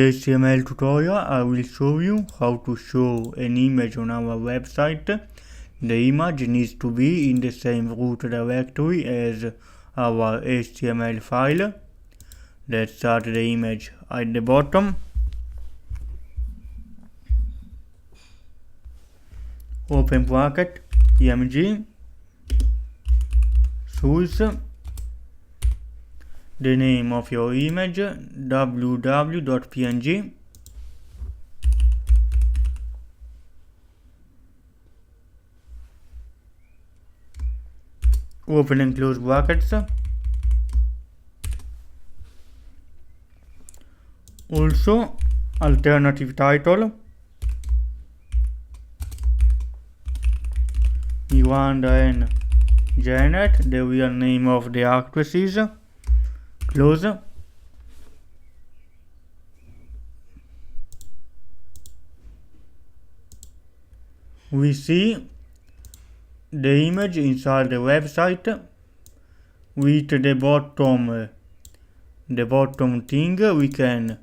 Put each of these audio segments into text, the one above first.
HTML tutorial I will show you how to show an image on our website. The image needs to be in the same root directory as our HTML file. Let's start the image at the bottom. Open bracket, img, source, the name of your image, www.png, open and close brackets. Also, alternative title, Miranda and Janet, the real name of the actresses. Close. We see the image inside the website with the bottom thing. We can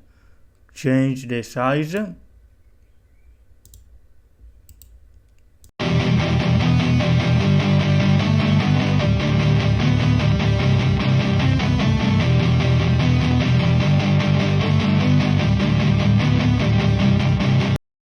change the size